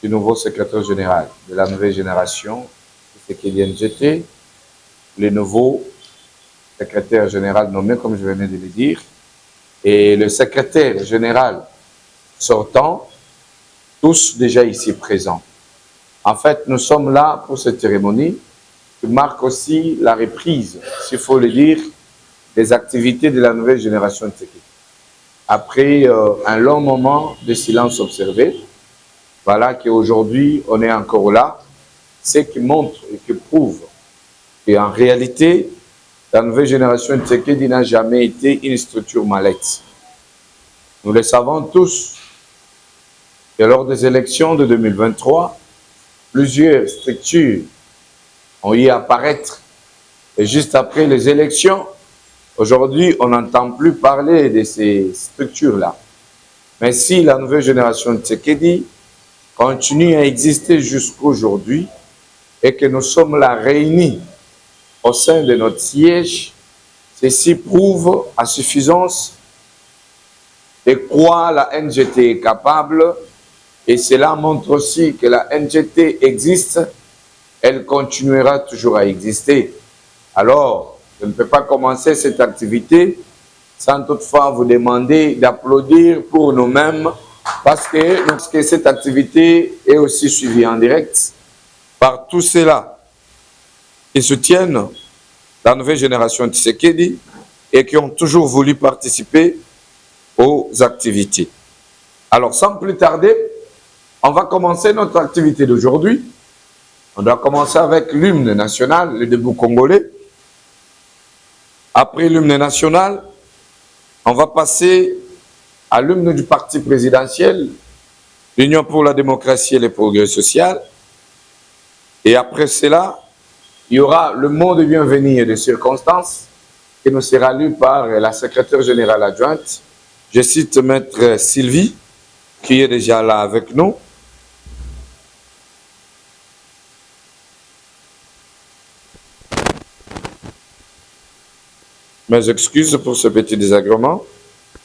du nouveau secrétaire général de la nouvelle génération, Tshisekedi NGT, le nouveau secrétaire général nommé, comme je venais de le dire, et le secrétaire général sortant, tous déjà ici présents. En fait, nous sommes là pour cette cérémonie qui marque aussi la reprise, s'il faut le dire, des activités de la nouvelle génération de Tshisekedi. Après un long moment de silence observé, voilà qu'aujourd'hui, on est encore là, ce qui montre et qui prouve qu'en réalité, la nouvelle génération de Tshisekedi n'a jamais été une structure mallette. Nous le savons tous que lors des élections de 2023, plusieurs structures ont eu à apparaître. Et juste après les élections, aujourd'hui, on n'entend plus parler de ces structures-là. Mais si la nouvelle génération de Tshisekedi continue à exister jusqu'aujourd'hui et que nous sommes là réunis au sein de notre siège, ceci prouve à suffisance de quoi la NGT est capable, et cela montre aussi que la NGT existe, elle continuera toujours à exister. Alors, je ne peux pas commencer cette activité sans toutefois vous demander d'applaudir pour nous-mêmes, parce que cette activité est aussi suivie en direct par tous ceux-là qui soutiennent la nouvelle génération de Tshisekedi et qui ont toujours voulu participer aux activités. Alors, sans plus tarder, on va commencer notre activité d'aujourd'hui. On doit commencer avec l'hymne national, le debout congolais. Après l'hymne national, on va passer à l'hymne du parti présidentiel, l'Union pour la démocratie et le progrès social. Et après cela, il y aura le mot de bienvenue et de circonstances qui nous sera lu par la secrétaire générale adjointe. Je cite Maître Sylvie, qui est déjà là avec nous. Mes excuses pour ce petit désagrément.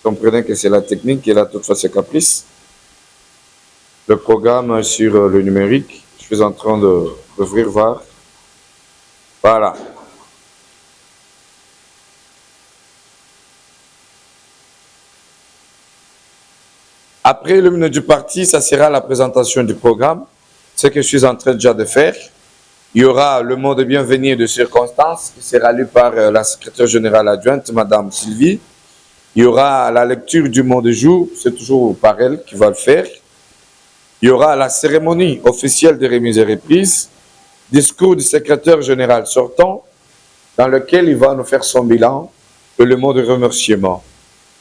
Comprenez que c'est la technique qui est là toutefois ses caprices. Le programme sur le numérique, je suis en train de l'ouvrir, voir. Voilà. Après l'hymne du parti, ça sera la présentation du programme, ce que je suis en train déjà de faire. Il y aura le mot de bienvenue et de circonstances qui sera lu par la secrétaire générale adjointe, Madame Sylvie. Il y aura la lecture du mot du jour, c'est toujours par elle qui va le faire. Il y aura la cérémonie officielle de remise et reprise, discours du secrétaire général sortant, dans lequel il va nous faire son bilan et le mot de remerciement.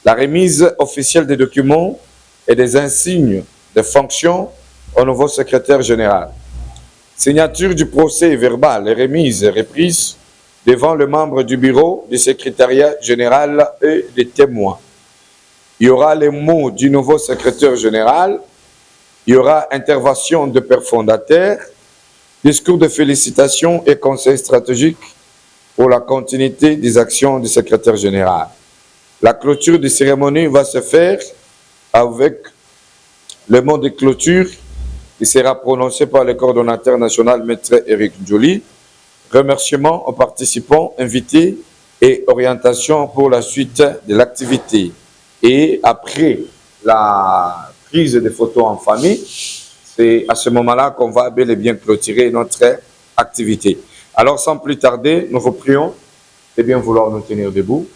La remise officielle des documents et des insignes de fonction au nouveau secrétaire général. Signature du procès verbal et remise et reprise devant le membre du bureau, du secrétariat général et des témoins. Il y aura les mots du nouveau secrétaire général. Il y aura intervention de père fondateur, discours de félicitations et conseil stratégique pour la continuité des actions du secrétaire général. La clôture des cérémonies va se faire avec le mot de clôture qui sera prononcé par le coordonnateur national, Maître Éric Joly. Remerciements aux participants invités et orientation pour la suite de l'activité. Et après la prise des photos en famille, c'est à ce moment-là qu'on va bel et bien clôturer notre activité. Alors, sans plus tarder, nous vous prions de bien vouloir nous tenir debout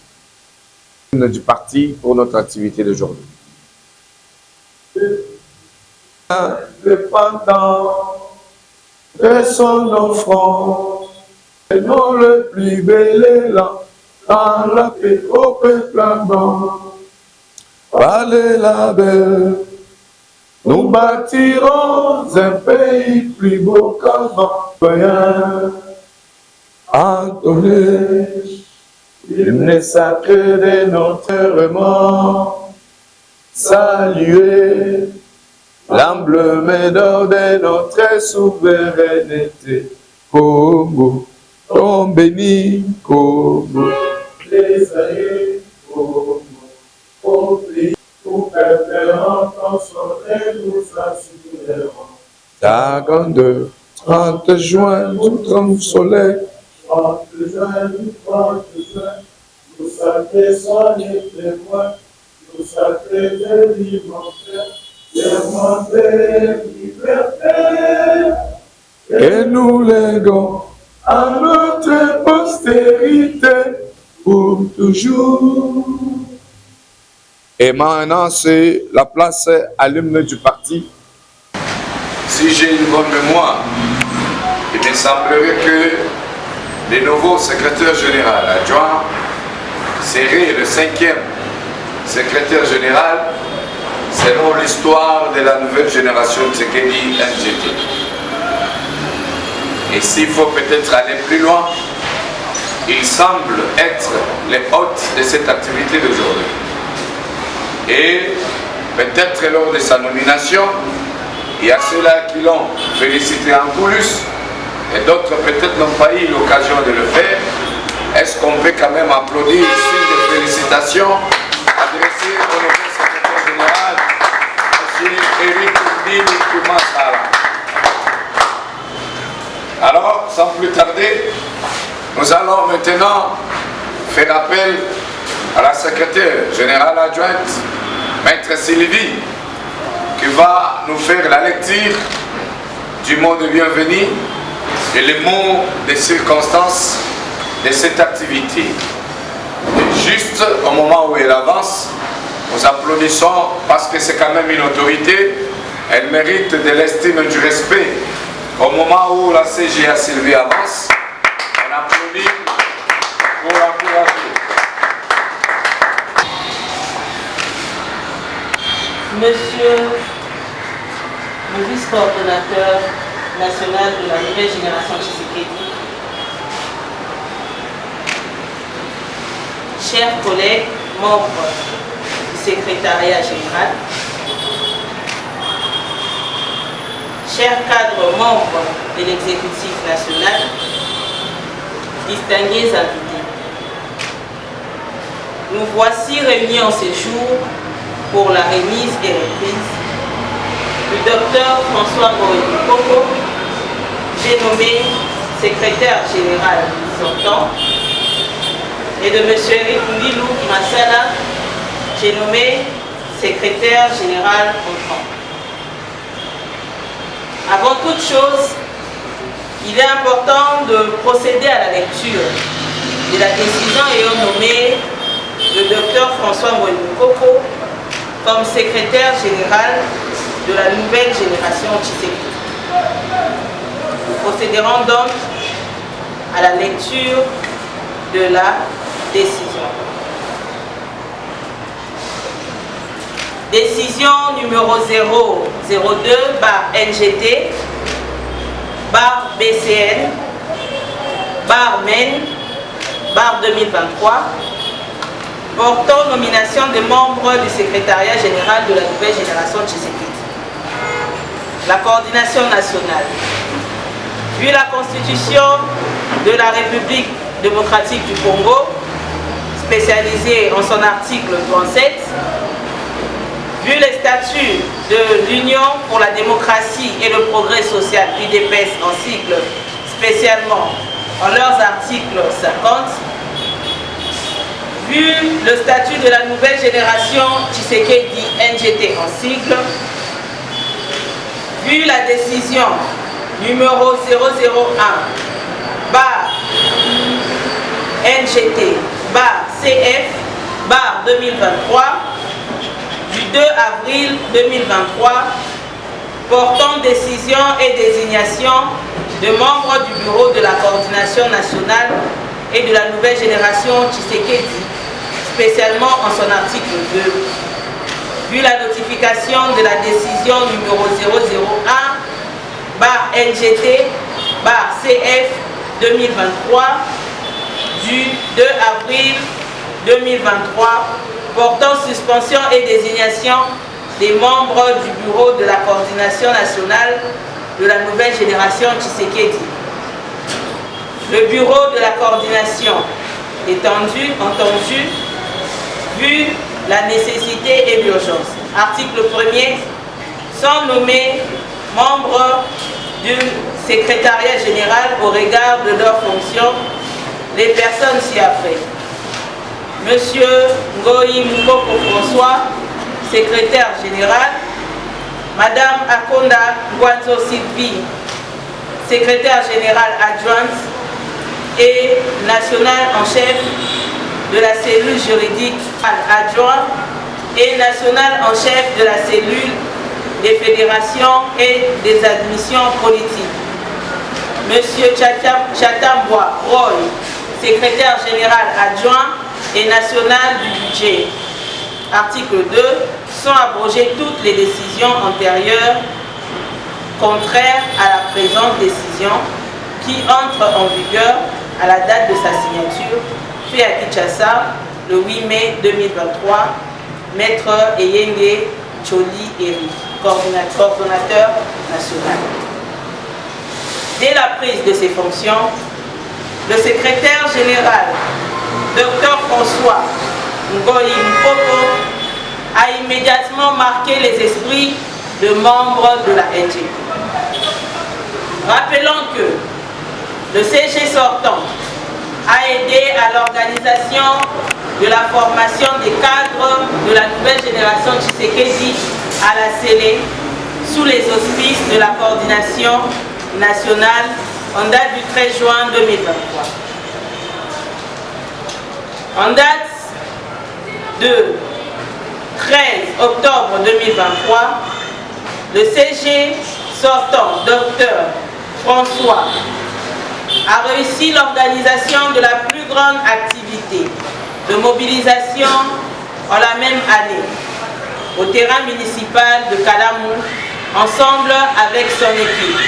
du parti pour notre activité d'aujourd'hui. Indépendant de son offrande, et non le plus bel élan dans la paix au peuple ardent. Par les labels, nous bâtirons un pays plus beau qu'avant. Entonner l'hymne sacré de notre mort, saluer l'emblème d'or de notre souveraineté. Congo, ton béni, Congo. Les aïeux, Congo, au pays, pour préférant ton son et nous assurerons. Tagande, 30 juin, du 30 soleil. 30 juin, du 30 juin, nous sacrés soient les témoins, nous sacrés délivrants, sermentés liberté. Et nous léguons à notre postérité pour toujours. Et maintenant, c'est la place à l'hymne du parti. Si j'ai une bonne mémoire, il me semblerait que le nouveau secrétaire général adjoint serait le 5e secrétaire général selon l'histoire de la nouvelle génération Tshisekedi NGT. Et s'il faut peut-être aller plus loin, il semble être les hôtes de cette activité d'aujourd'hui. Et peut-être lors de sa nomination, il y a ceux-là qui l'ont félicité en coulisses et d'autres peut-être n'ont pas eu l'occasion de le faire. Est-ce qu'on peut quand même applaudir ici des félicitations adressées au nouveau secrétaire général, M. Éric Ndili Kumasala. Alors, sans plus tarder, nous allons maintenant faire appel à la secrétaire générale adjointe, Maître Sylvie, qui va nous faire la lecture du mot de bienvenue et les mots des circonstances de cette activité. Et juste au moment où elle avance, nous applaudissons parce que c'est quand même une autorité, elle mérite de l'estime et du respect. Au moment où la CGA Sylvie avance, on applaudit pour l'encourager. Monsieur le vice-coordonnateur national de la nouvelle génération Tshisekedi, chers collègues, membres du secrétariat général, chers cadres membres de l'exécutif national, distingués invités, nous voici réunis en ce jour pour la remise et reprise du docteur François Moukoko, j'ai nommé secrétaire général sortant, et de M. Éric Ndili Kumasala, j'ai nommé secrétaire général entrant. Avant toute chose, il est important de procéder à la lecture de la décision ayant nommé le docteur François Moukoko comme secrétaire général de la nouvelle génération Tshisekedi. Nous procéderons donc à la lecture de la décision. Décision numéro 002/NGT BCN MEN 2023 portant nomination des membres du secrétariat général de la nouvelle génération Tshisekedi. La coordination nationale. Vu la constitution de la République démocratique du Congo, spécialisée en son article 37, vu les statuts de l'Union pour la démocratie et le progrès social, UDPS en sigle, spécialement en leurs articles 50, vu le statut de la nouvelle génération Tshisekedi NGT en sigle, vu la décision numéro 001/NGT/CF/2023 du 2 avril 2023 portant décision et désignation de membres du bureau de la coordination nationale et de la nouvelle génération Tshisekedi, spécialement en son article 2. Vu la notification de la décision numéro 001/NGT/CF/2023 du 2 avril 2023 portant suspension et désignation des membres du bureau de la coordination nationale de la nouvelle génération Tshisekedi. Le bureau de la coordination entendu, vu la nécessité et l'urgence. Article 1er, sont nommés membres du secrétariat général au regard de leurs fonctions, les personnes ci-après. Monsieur Ngoï Moukoko François, secrétaire général. Madame Akonda Ngwanzo Sylvie, secrétaire générale adjointe et nationale en chef de la cellule juridique adjointe et nationale en chef de la cellule des fédérations et des admissions politiques. Monsieur Chatambois Roy, secrétaire général adjoint et national du budget. Article 2. Sont abrogées toutes les décisions antérieures contraires à la présente décision qui entre en vigueur à la date de sa signature, fait à Kinshasa le 8 mai 2023, Maître Eyenge Choli Eric, coordonnateur national. Dès la prise de ses fonctions, le secrétaire général, Dr François Ngoï Moukoko, a immédiatement marqué les esprits de membres de la NGT. Rappelons que le CG sortant a aidé à l'organisation de la formation des cadres de la nouvelle génération Tshisekedi à la CELE sous les auspices de la coordination nationale en date du 13 juin 2023. En date de 13 octobre 2023, le CG sortant, Dr François, a réussi l'organisation de la plus grande activité de mobilisation en la même année au terrain municipal de Kalamou, ensemble avec son équipe.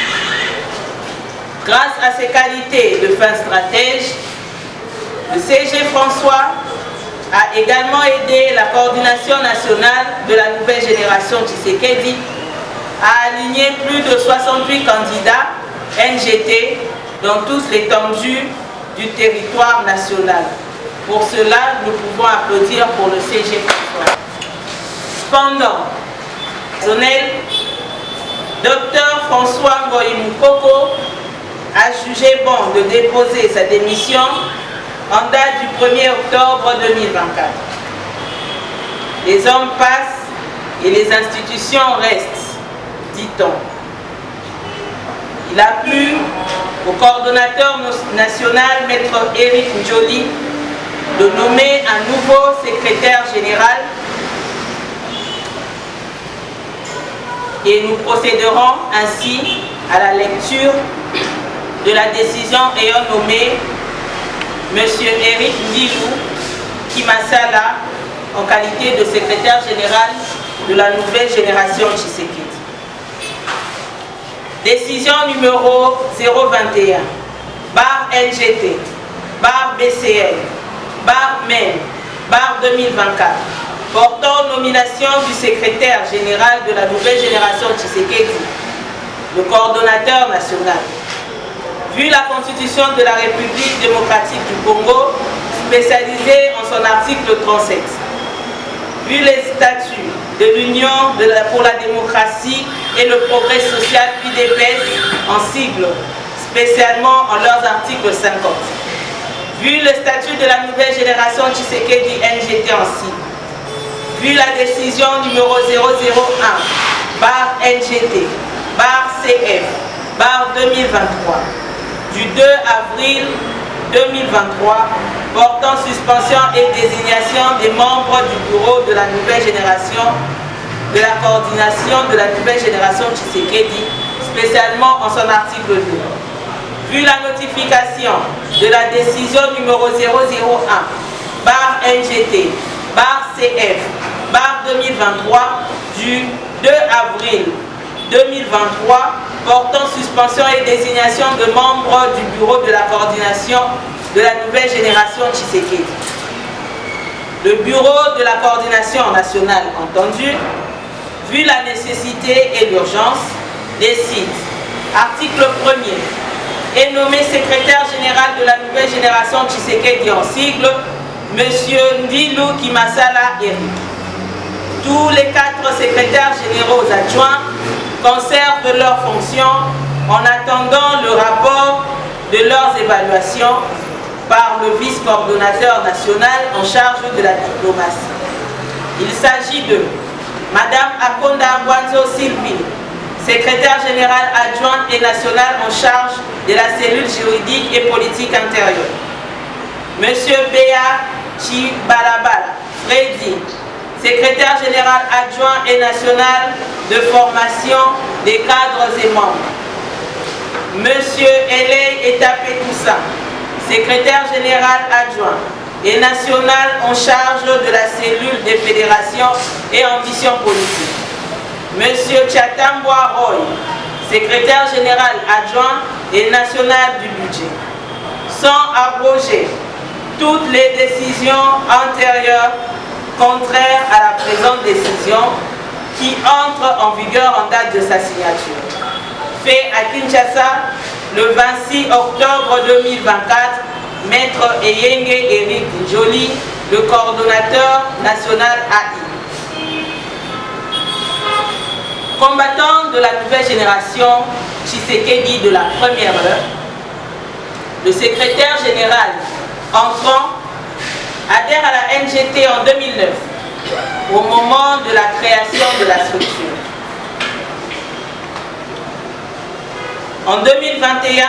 Grâce à ses qualités de fin stratège, le CG François a également aidé la coordination nationale de la nouvelle génération Tshisekedi à aligner plus de 68 candidats NGT dans toute l'étendue du territoire national. Pour cela, nous pouvons applaudir pour le CG François. Cependant, Dr François Ngoï Moukoko a jugé bon de déposer sa démission en date du 1er octobre 2024. Les hommes passent et les institutions restent, dit-on. Il a plu au coordonnateur national, Maître Eric Njoli, de nommer un nouveau secrétaire général et nous procéderons ainsi à la lecture de la décision ayant nommé M. Eric Ndilou Kimasala en qualité de secrétaire général de la nouvelle génération Tshisekedi. Décision numéro 021, barre NGT, barre BCL, barre MEN, barre 2024, portant nomination du secrétaire général de la nouvelle génération Tshisekedi, le coordonnateur national. Vu la Constitution de la République démocratique du Congo, spécialisée en son article 37, vu les statuts de l'Union pour la démocratie et le progrès social UDPS en sigle, spécialement en leurs articles 50, vu le statut de la nouvelle génération Tshisekedi NGT en sigle, vu la décision numéro 001, barre NGT, barre CF, barre 2023, du 2 avril 2023, portant suspension et désignation des membres du bureau de la nouvelle génération, de la coordination de la nouvelle génération Tshisekedi, spécialement en son article 2. Vu la notification de la décision numéro 001, barre NGT, barre CF, barre 2023, du 2 avril 2023, portant suspension et désignation de membres du bureau de la coordination de la nouvelle génération Tshisekedi. Le bureau de la coordination nationale entendu, vu la nécessité et l'urgence, décide, article 1er, est nommé secrétaire général de la nouvelle génération Tshisekedi en sigle, M. Ndilou Kimasala Eric. Tous les 4 secrétaires généraux adjoints conservent leurs fonctions en attendant le rapport de leurs évaluations par le vice-coordonnateur national en charge de la diplomatie. Il s'agit de Madame Akonda Ngwanzo Sylvie, secrétaire générale adjointe et nationale en charge de la cellule juridique et politique intérieure. Monsieur Béa Chibalabala Freddy, secrétaire général adjoint et national de formation des cadres et membres. Monsieur Eley Etapetoussa, secrétaire général adjoint et national en charge de la cellule des fédérations et ambitions politiques. Monsieur Tchatambwa Roy, secrétaire général adjoint et national du budget. Sans abroger toutes les décisions antérieures contraires à la présente décision qui entre en vigueur en date de sa signature. Fait à Kinshasa le 26 octobre 2024, Maître Eyenge Eric Joly, le coordonnateur national AI. Combattant de la nouvelle génération Tshisekedi de la première heure, le secrétaire général entrant adhère à la NGT en 2009, au moment de la création de la structure. En 2021,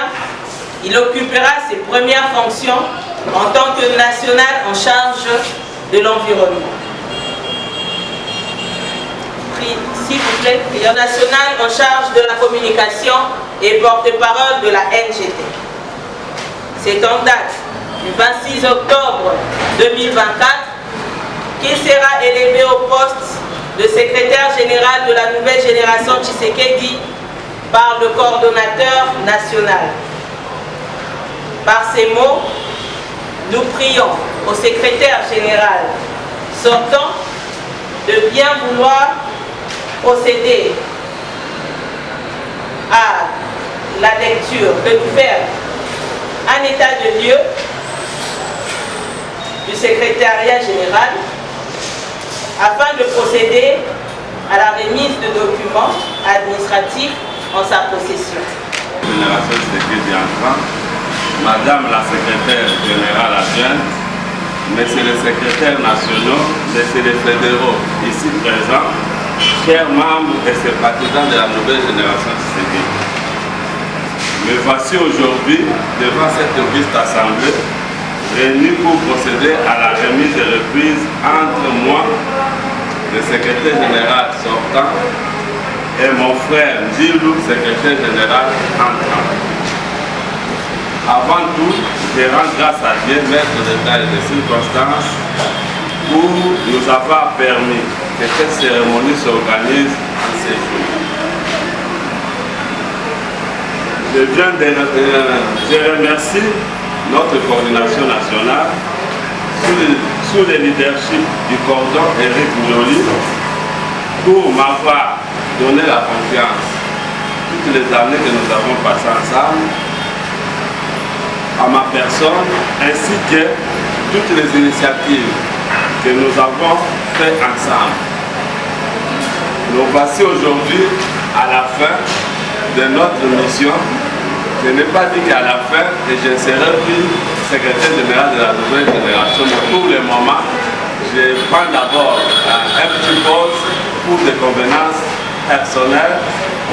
il occupera ses premières fonctions en tant que national en charge de l'environnement. S'il vous plaît, national en charge de la communication et porte-parole de la NGT. C'est en date du 26 octobre 2024 qu'il sera élevé au poste de secrétaire général de la nouvelle génération Tshisekedi par le coordonnateur national. Par ces mots, nous prions au secrétaire général sortant de bien vouloir procéder à la lecture, de nous faire un état de lieu du secrétariat général afin de procéder à la remise de documents administratifs en sa possession. Génération Tshisekedi entrant, Madame la secrétaire générale adjointe, Messieurs les secrétaires nationaux, Messieurs les fédéraux ici présents, chers membres et sympathisants de la nouvelle génération Tshisekedi. Me voici aujourd'hui devant cette auguste assemblée, réunis pour procéder à la remise et reprise entre moi, le secrétaire général sortant, et mon frère Ndilou, secrétaire général entrant. Avant tout, je rends grâce à Dieu, maître d'état et de circonstances, pour nous avoir permis que cette cérémonie s'organise en ces jours. Je remercie notre coordination nationale sous le leadership du cordon Eric Joly pour m'avoir donné la confiance toutes les années que nous avons passées ensemble à ma personne ainsi que toutes les initiatives que nous avons faites ensemble. Nous voici aujourd'hui à la fin de notre mission. Je n'ai pas dit qu'à la fin, et je ne serai plus secrétaire général de la nouvelle génération, mais pour le moment, je prends d'abord un petit pause pour des convenances personnelles.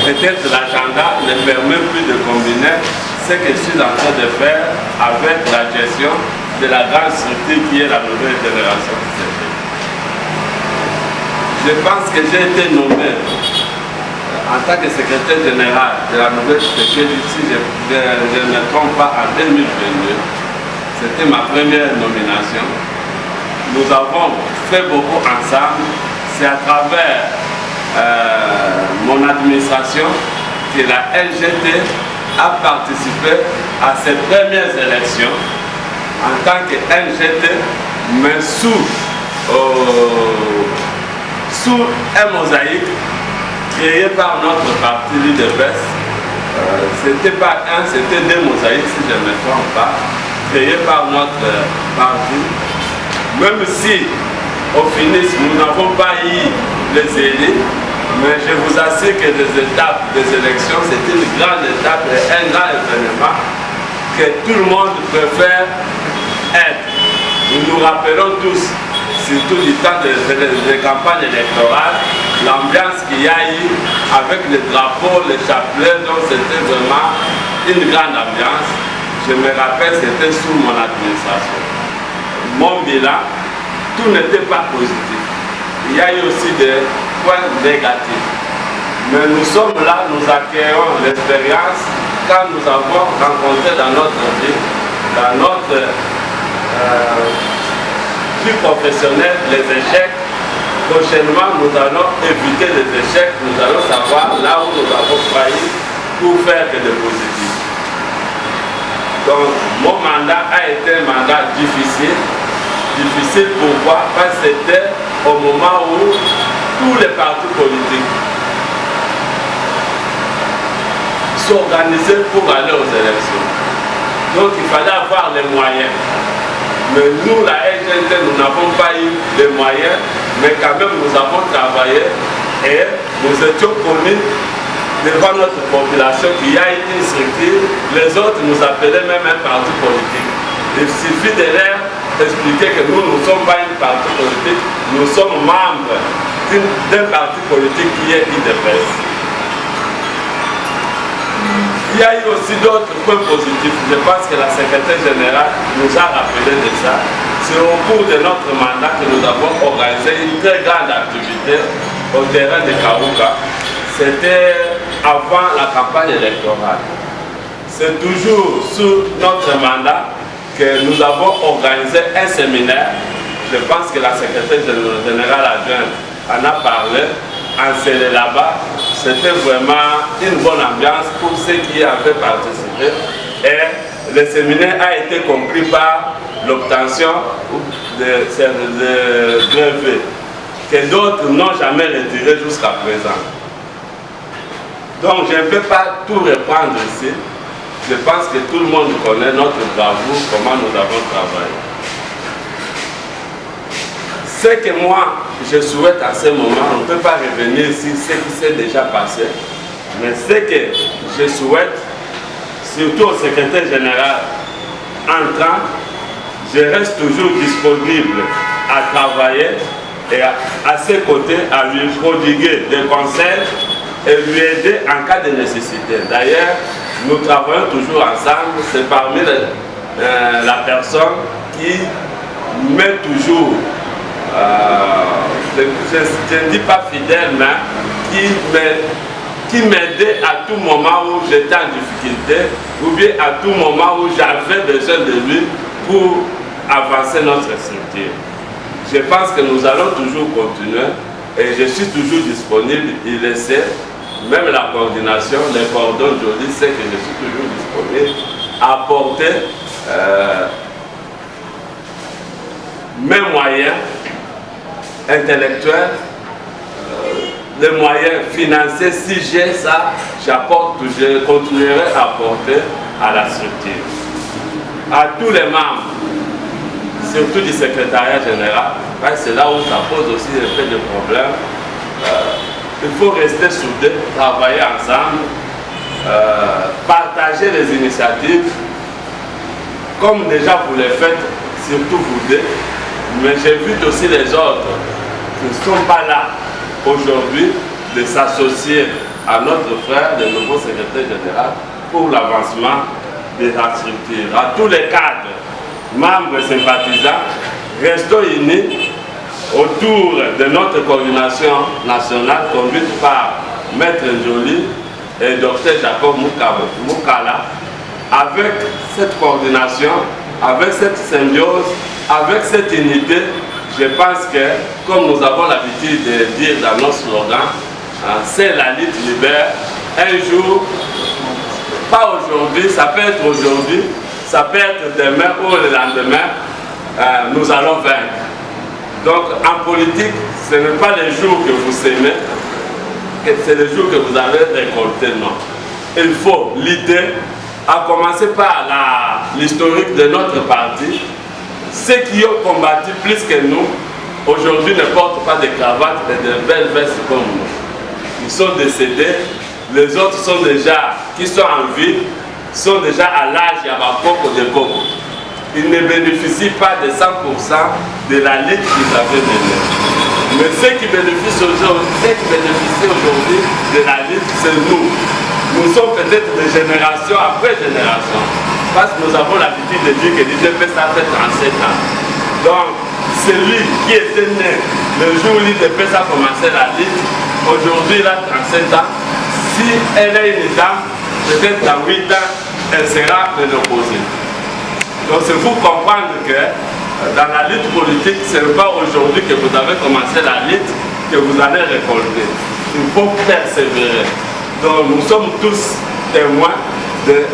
Peut-être l'agenda ne permet plus de combiner ce que je suis en train de faire avec la gestion de la grande structure qui est la nouvelle génération. Je pense que j'ai été nommé en tant que secrétaire général de la nouvelle Tshisekedi, si je ne me trompe pas, en 2022. C'était ma première nomination. Nous avons fait beaucoup ensemble. C'est à travers mon administration que la LGT a participé à ces premières élections en tant que LGT, mais sous un mosaïque créé par notre parti l'UDPS. C'était pas un, c'était deux mosaïques, si je ne me trompe pas, créés par notre parti. Même si, au finish, nous n'avons pas eu les élus, Mais je vous assure que les étapes des élections, c'est une grande étape et un grand événement que tout le monde préfère être. Nous nous rappelons tous, surtout du temps des campagnes électorales, l'ambiance qu'il y a eu avec les drapeaux, les chapelets, donc c'était vraiment une grande ambiance. Je me rappelle, c'était sous mon administration. Mon bilan, tout n'était pas positif. Il y a eu aussi des points négatifs. Mais nous sommes là, nous acquérons l'expérience quand nous avons rencontré dans notre vie, dans notre vie professionnelle, les échecs. Prochainement, nous allons éviter les échecs, nous allons savoir là où nous avons failli pour faire que des positifs. Donc, mon mandat a été un mandat difficile. Difficile pourquoi? Parce que c'était au moment où tous les partis politiques s'organisaient pour aller aux élections. Donc, il fallait avoir les moyens. Mais nous, la LGNT, nous n'avons pas eu les moyens, mais quand même nous avons travaillé et nous étions connus devant notre population qu'il y a une structure. Les autres nous appelaient même un parti politique. Il suffit de leur expliquer que nous ne sommes pas un parti politique, nous sommes membres d'un parti politique qui est IDPS. Il y a eu aussi d'autres points positifs. Je pense que la secrétaire générale nous a rappelé de ça. C'est au cours de notre mandat que nous avons organisé une très grande activité au terrain de Karouka. C'était avant la campagne électorale. C'est toujours sous notre mandat que nous avons organisé un séminaire. Je pense que la secrétaire générale adjointe en a parlé. Enseigné là-bas, c'était vraiment une bonne ambiance pour ceux qui avaient participé et le séminaire a été conclu par l'obtention de brevets que d'autres n'ont jamais retiré jusqu'à présent. Donc je ne peux pas tout reprendre ici. Je pense que tout le monde connaît notre bravoure, comment nous avons travaillé. Ce que moi, je souhaite à ce moment, on ne peut pas revenir ici, ce qui s'est déjà passé, mais ce que je souhaite, surtout au secrétaire général entrant, je reste toujours disponible à travailler et à ses côtés, à lui prodiguer des conseils et lui aider en cas de nécessité. D'ailleurs, nous travaillons toujours ensemble, c'est parmi la personne qui met toujours je ne dis pas fidèle, mais qui m'aidait à tout moment où j'étais en difficulté ou bien à tout moment où j'avais besoin de lui pour avancer notre structure. Je pense que nous allons toujours continuer et je suis toujours disponible, il le sait, même la coordination, les cordons Joly sait que je suis toujours disponible à apporter mes moyens intellectuels, les moyens financiers. Si j'ai ça, je continuerai à apporter à la structure. À tous les membres, surtout du secrétariat général, parce que c'est là où ça pose aussi un peu de problèmes. Il faut rester soudés, travailler ensemble, partager les initiatives, comme déjà vous le faites, surtout vous deux. Mais j'invite aussi les autres qui ne sont pas là aujourd'hui de s'associer à notre frère, le nouveau secrétaire général, pour l'avancement de la structure. À tous les cadres, membres et sympathisants, restons unis autour de notre coordination nationale conduite par Maître Joly et Dr Jacob Moukala. Avec cette coordination, avec cette symbiose, avec cette unité, je pense que, comme nous avons l'habitude de dire dans nos slogans, c'est la lutte libère. Un jour, pas aujourd'hui, ça peut être aujourd'hui, ça peut être demain ou le lendemain, nous allons vaincre. Donc en politique, ce n'est pas le jour que vous s'aimez, c'est le jour que vous allez récolter, non. Il faut l'idée, à commencer par l'historique de notre parti. Ceux qui ont combattu plus que nous, aujourd'hui ne portent pas de cravates et de belles vestes comme nous. ils sont décédés, les autres sont déjà, qui sont en vie, sont déjà à l'âge à ma propre de Coco. Ils ne bénéficient pas de 100% de la lutte qu'ils avaient menée. Mais ceux qui bénéficient aujourd'hui de la lutte, c'est nous. Nous sommes peut-être de génération après génération. Parce que nous avons l'habitude de dire que l'IDPS a fait 37 ans. Donc, celui qui était né le jour où l'IDPS a commencé la lutte, aujourd'hui il a 37 ans. Si elle est une dame, peut-être dans 8 ans, elle sera ménopausée. Donc c'est pour comprendre que dans la lutte politique, ce n'est pas aujourd'hui que vous avez commencé la lutte que vous allez récolter. Il faut persévérer. Donc nous sommes tous témoins de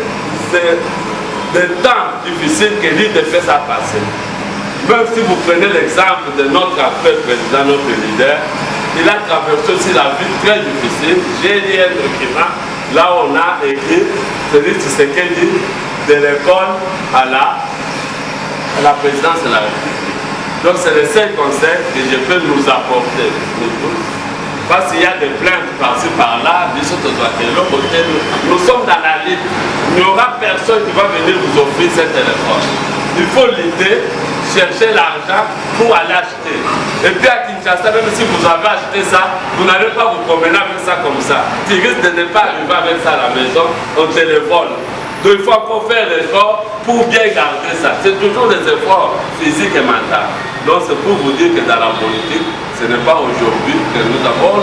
des temps difficiles que l'IDPS a passé. Même si vous prenez l'exemple de notre actuel président, notre leader, il a traversé aussi la vie très difficile. J'ai lu un document, là on a écrit Félix Tshisekedi de l'école à la présidence de la République. Donc c'est le seul conseil que je peux nous apporter, nous tous. Parce qu'il y a des plaintes par-ci par-là, nous sommes dans la lutte. Il n'y aura personne qui va venir vous offrir ce téléphone. Il faut lutter, chercher l'argent pour aller acheter. Et puis à Kinshasa, même si vous avez acheté ça, vous n'allez pas vous promener avec ça comme ça. Tu risques de ne pas arriver avec ça à la maison, on te le vole. Donc il faut encore faire l'effort pour bien garder ça. C'est toujours des efforts physiques et mentaux. Donc c'est pour vous dire que dans la politique, ce n'est pas aujourd'hui que nous avons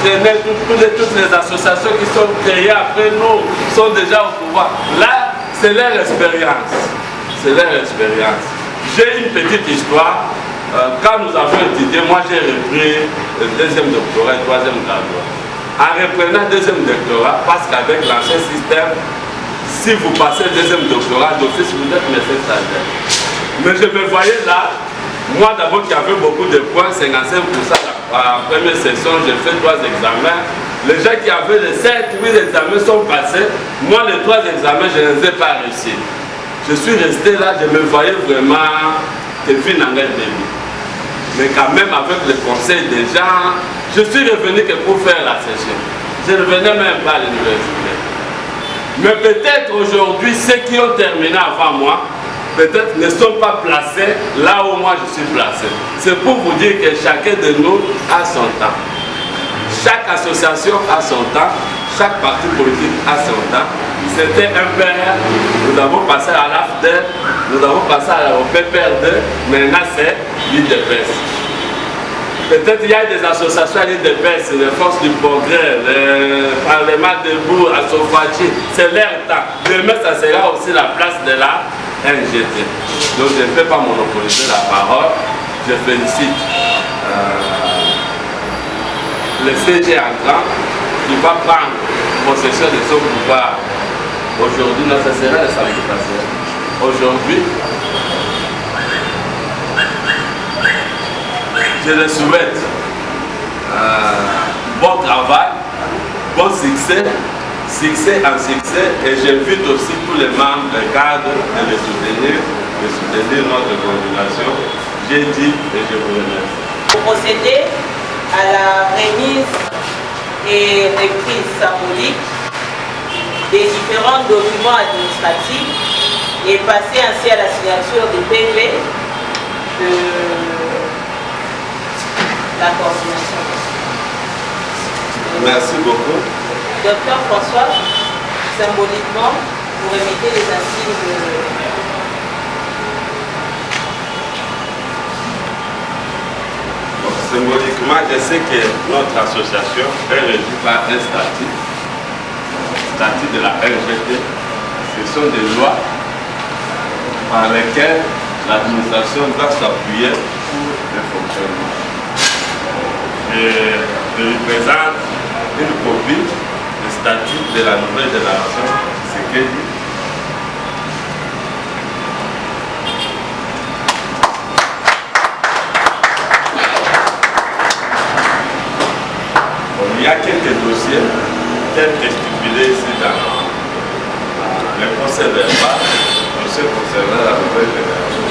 traîné toutes les associations qui sont créées après nous, sont déjà au pouvoir. Là, c'est leur expérience. C'est leur expérience. J'ai une petite histoire. Quand nous avons étudié, moi j'ai repris le deuxième doctorat et le troisième doctorat. En reprenant le deuxième doctorat, parce qu'avec l'ancien système, si vous passez le deuxième doctorat, d'office, vous êtes médecin stagiaire. Mais je me voyais là, moi d'abord qui avais beaucoup de points, 55% la première session, j'ai fait 3 examens. Les gens qui avaient les 7, 8 examens sont passés. Moi, les 3 examens, je ne les ai pas réussi. Je suis resté là, je me voyais vraiment que vie n'en est début. Mais quand même, avec le conseil des gens, je suis revenu que pour faire la session. Je ne venais même pas à l'université. Mais peut-être aujourd'hui, ceux qui ont terminé avant moi, peut-être ne sont pas placés là où moi je suis placé. C'est pour vous dire que chacun de nous a son temps. Chaque association a son temps, chaque parti politique a son temps. C'était un père, nous avons passé à l'AFDEL, nous avons passé au PPR2, maintenant c'est l'IDPS. Peut-être il y a des associations à l'IDPS, les forces du progrès, le Parlement debout, à Sofachi, c'est leur temps. Demain, ça sera aussi la place de la NGT. Donc je ne peux pas monopoliser la parole. Je félicite le CG entrant qui va prendre possession de son pouvoir. Aujourd'hui, non, ça sera le samedi passé. Aujourd'hui, je le souhaite bon travail, bon succès, succès en succès, et j'invite aussi tous les membres des cadres de les soutenir notre coordination. J'ai dit et je vous remercie. Pour procéder à la remise et reprise symbolique des différents documents administratifs et passer ainsi à la signature des PV de la coordination. Merci beaucoup. Docteur François, symboliquement, vous remettez les insignes Symboliquement, je sais que notre association est régie par un statut de la NGT. Ce sont des lois par lesquelles l'administration doit s'appuyer pour le fonctionnement. Je lui présente une copie du statut de la nouvelle génération, ce qu'elle dit. Il y a quelques dossiers tels que stipulés ici dans le procès verbal, dossier concernant la nouvelle génération.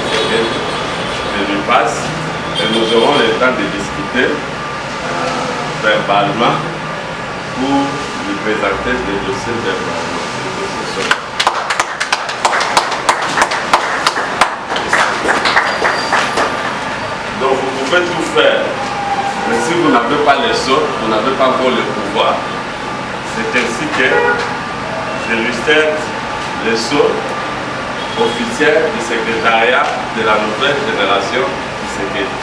Je lui passe et nous aurons le temps de discuter verbalement pour lui présenter des dossiers verbalement. Donc vous pouvez tout faire, mais si vous n'avez pas les autres, vous n'avez pas encore le pouvoir. C'est ainsi que je lui cède les autres officiels du secrétariat de la nouvelle génération du Sékédi.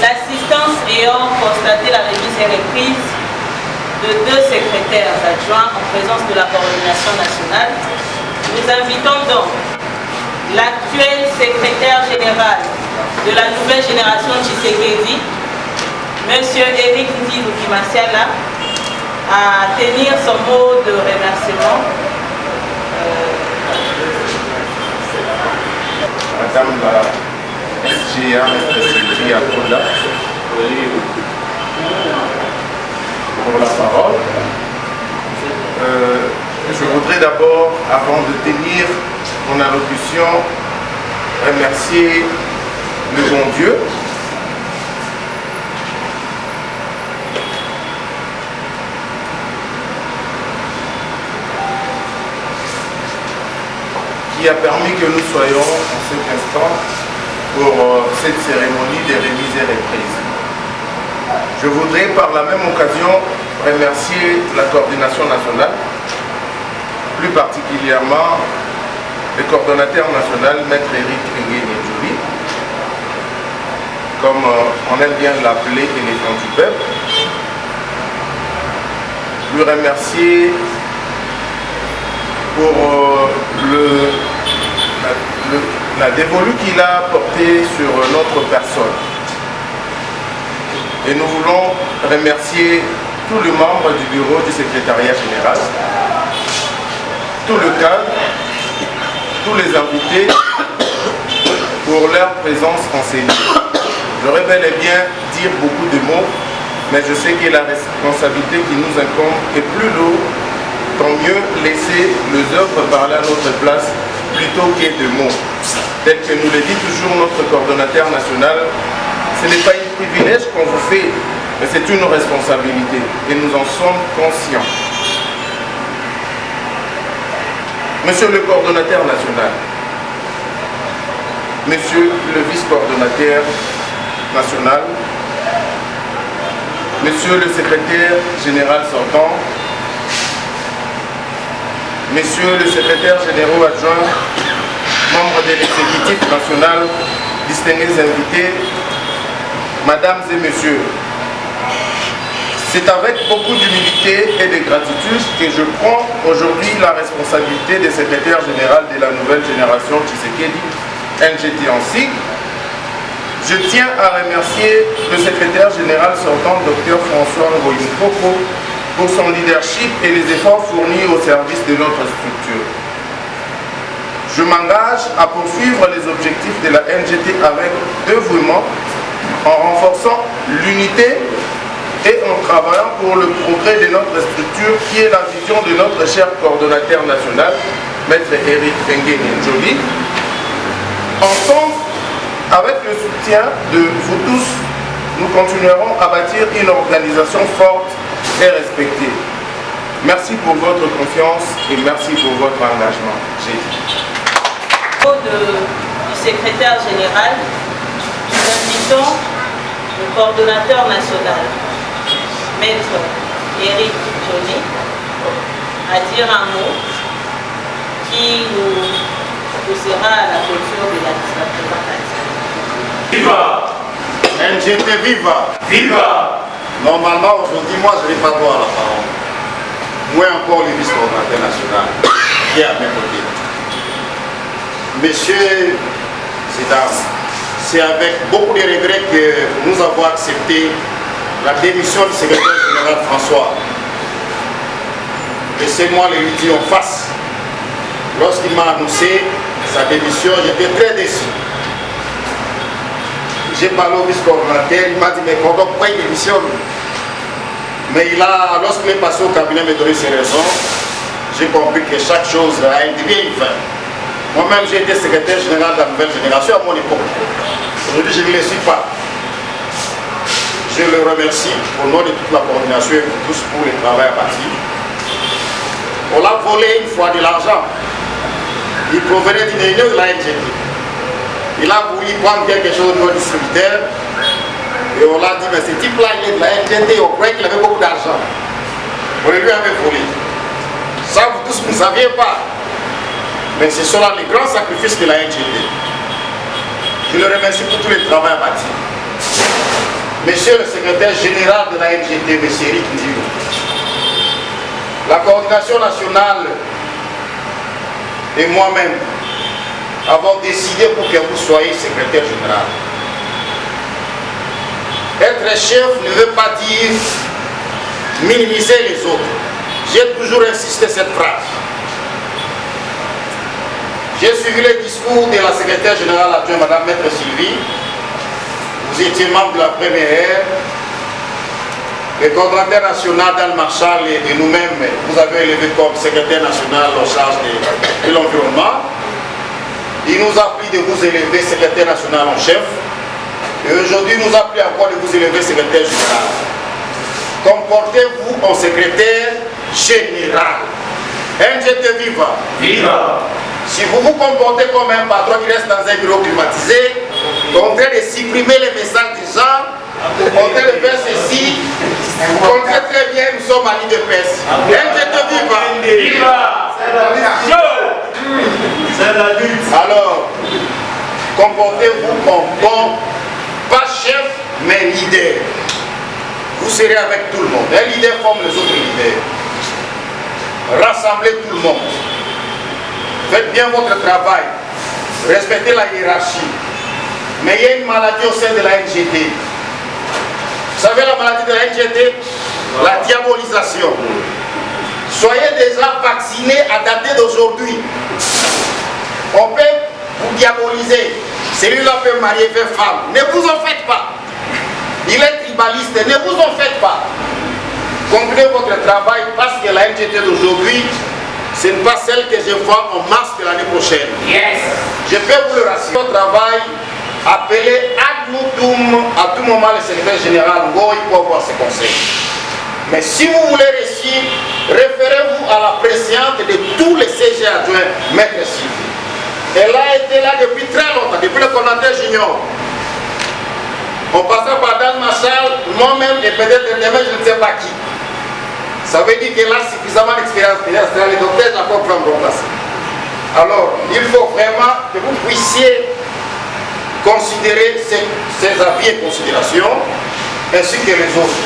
L'assistance ayant constaté la remise et reprise de 2 secrétaires adjoints en présence de la coordination nationale, nous invitons donc l'actuel secrétaire général de la nouvelle génération Tshisekedi, M. Eric Ndibukimasiala, à tenir son mot de remerciement. Madame la SGA, Sylvie Akoda, pour la parole. Je voudrais d'abord, avant de tenir mon allocution, remercier le bon Dieu qui a permis que nous soyons en cet instant pour cette cérémonie des remises et reprises. Je voudrais par la même occasion remercier la coordination nationale, plus particulièrement le coordonnateur national, Maître Eric Ndjoubi, comme on aime bien l'appeler, éléphant du peuple. Lui remercier pour la dévolue qu'il a portée sur notre personne. Et nous voulons remercier tous les membres du bureau du secrétariat général, tout le cadre, tous les invités pour leur présence en ces lieux. J'aurais bel et bien dire beaucoup de mots, mais je sais que la responsabilité qui nous incombe est plus lourde. Tant mieux laisser les œuvres parler à notre place plutôt que de mots. Tel que nous le dit toujours notre coordonnateur national, ce n'est pas un privilège qu'on vous fait, mais c'est une responsabilité et nous en sommes conscients. Monsieur le coordonnateur national, Monsieur le vice-coordonnateur national, Monsieur le secrétaire général sortant, Monsieur le secrétaire général adjoint, membres de l'exécutif national, distingués invités, Mesdames et Messieurs, c'est avec beaucoup d'humilité et de gratitude que je prends aujourd'hui la responsabilité de secrétaire général de la nouvelle génération Tshisekedi, NGT en sigle. Je tiens à remercier le secrétaire général sortant, Dr François Ngoï-Mokoko, pour son leadership et les efforts fournis au service de notre structure. Je m'engage à poursuivre les objectifs de la NGT avec dévouement, en renforçant l'unité et en travaillant pour le progrès de notre structure qui est la vision de notre cher coordonnateur national, Maître Eric Bengue Njoli. Ensemble, avec le soutien de vous tous, nous continuerons à bâtir une organisation forte et respectée. Merci pour votre confiance et merci pour votre engagement. Au nom du secrétaire général, nous invitons le coordonnateur national, Maître Eric Njoli, à dire un mot qui nous sera à la clôture de la présentation. Viva! NGT viva! Viva! Normalement, aujourd'hui, moi, je ne vais pas voir la parole. Moins encore le vice-coordonnateur national qui est à mes côtés. Messieurs et dames, c'est avec beaucoup de regrets que nous avons accepté la démission du secrétaire général François. Laissez-moi le lui dire en face. Lorsqu'il m'a annoncé sa démission, j'étais très déçu. J'ai parlé au vice-coordonnateur, il m'a dit mais pourquoi il démissionne? Mais lorsqu'il est passé au cabinet me donner ses raisons, j'ai compris que chaque chose a une fin. Moi-même j'ai été secrétaire général de la nouvelle génération à mon époque. Aujourd'hui je ne le suis pas. Je le remercie au nom de toute la coordination et pour tous pour le travail abattu. On l'a volé une fois de l'argent. Il provenait d'une réunion de la NGT. Il a voulu prendre quelque chose au niveau distributeur. Et on l'a dit, mais ce type-là, il est de la NGT, on croyait qu'il avait beaucoup d'argent. On lui avait volé. Ça, vous tous, vous ne saviez pas. Mais ce sont là les grands sacrifices de la NGT. Je le remercie pour tout le travail abattu. Monsieur le secrétaire général de la NGT, M. Eric Njoli, la coordination nationale et moi-même avons décidé pour que vous soyez secrétaire général. Être chef ne veut pas dire minimiser les autres. J'ai toujours insisté cette phrase. J'ai suivi le discours de la secrétaire générale adjointe, Mme Maître Sylvie. Vous étiez membre de la première ère. Le coordonnateur national Dan Marshall et nous-mêmes, vous avez élevé comme secrétaire national en charge de l'environnement. Il nous a pris de vous élever secrétaire national en chef. Et aujourd'hui, il nous a pris encore de vous élever secrétaire général. Comportez-vous en secrétaire général. NGT viva! Viva! Si vous vous comportez comme un patron qui reste dans un bureau climatisé, en train de supprimer les messages des gens, en train de faire ceci, vous comprenez très bien, nous sommes à l'île de presse. NGT viva! Viva! C'est la lutte! Alors, comportez-vous en bon, pas chef, mais leader. Vous serez avec tout le monde. Un leader forme les autres leaders. Rassemblez tout le monde. Faites bien votre travail. Respectez la hiérarchie. Mais il y a une maladie au sein de la NGT. Vous savez la maladie de la NGT? La diabolisation. Soyez déjà vaccinés à dater d'aujourd'hui. On peut vous diaboliser. Celui-là peut marier, faire femme. Ne vous en faites pas. Il est tribaliste. Ne vous en faites pas. Concluez votre travail parce que la NGT d'aujourd'hui, ce n'est pas celle que je vois en mars de l'année prochaine. Yes. Je peux vous le rassurer. Au travail, appelez ad nutum à tout moment le secrétaire général Ngoï pour avoir ses conseils. Mais si vous voulez réussir, référez-vous à la présidente de tous les CG adjoints, Maître Sylvie. Elle a été là depuis très longtemps, depuis le coordonnateur junior. On passait par Dan Machal, moi-même et peut-être demain, je ne sais pas qui. Ça veut dire qu'elle a suffisamment d'expérience. Les docteurs, j'ai encore pu me remplacer. Alors, il faut vraiment que vous puissiez considérer ces avis et considérations, ainsi que les autres.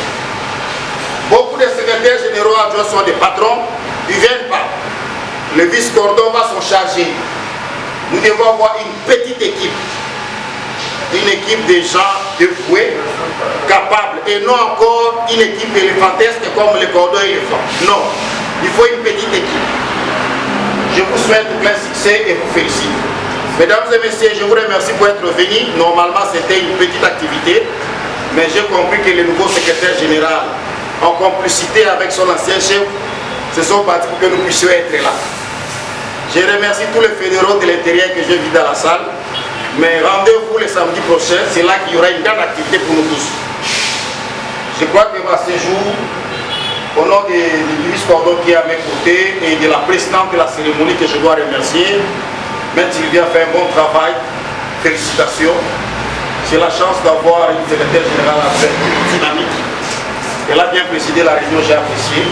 Beaucoup de secrétaires généraux adjoints sont des patrons, ils ne viennent pas. Le vice-cordon va s'en charger. Nous devons avoir une petite équipe. Une équipe de gens dévoués, capables, et non encore une équipe éléphantesque comme le cordon éléphant. Non, il faut une petite équipe. Je vous souhaite plein succès et vous félicite. Mesdames et messieurs, je vous remercie pour être venus. Normalement, c'était une petite activité, mais j'ai compris que le nouveau secrétaire général, en complicité avec son ancien chef, se sont battus pour que nous puissions être là. Je remercie tous les fédéraux de l'intérieur que j'ai vus dans la salle. Mais rendez-vous le samedi prochain, c'est là qu'il y aura une grande activité pour nous tous. Je crois que à ce jour, au nom du vice-cordon qui est à mes côtés et de la présidente de la cérémonie que je dois remercier, M. Sylvia fait un bon travail. Félicitations. J'ai la chance d'avoir une secrétaire générale assez dynamique. Elle a bien présidé la réunion, j'ai apprécié.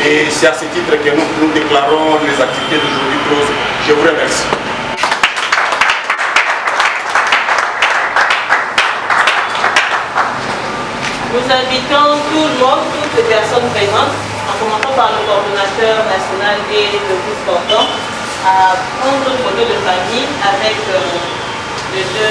Et c'est à ce titre que nous déclarons les activités d'aujourd'hui closes. Je vous remercie. Nous invitons tout le monde, toutes les personnes présentes, en commençant par le coordonnateur national et le vice-cordon, à prendre une photo de famille avec les deux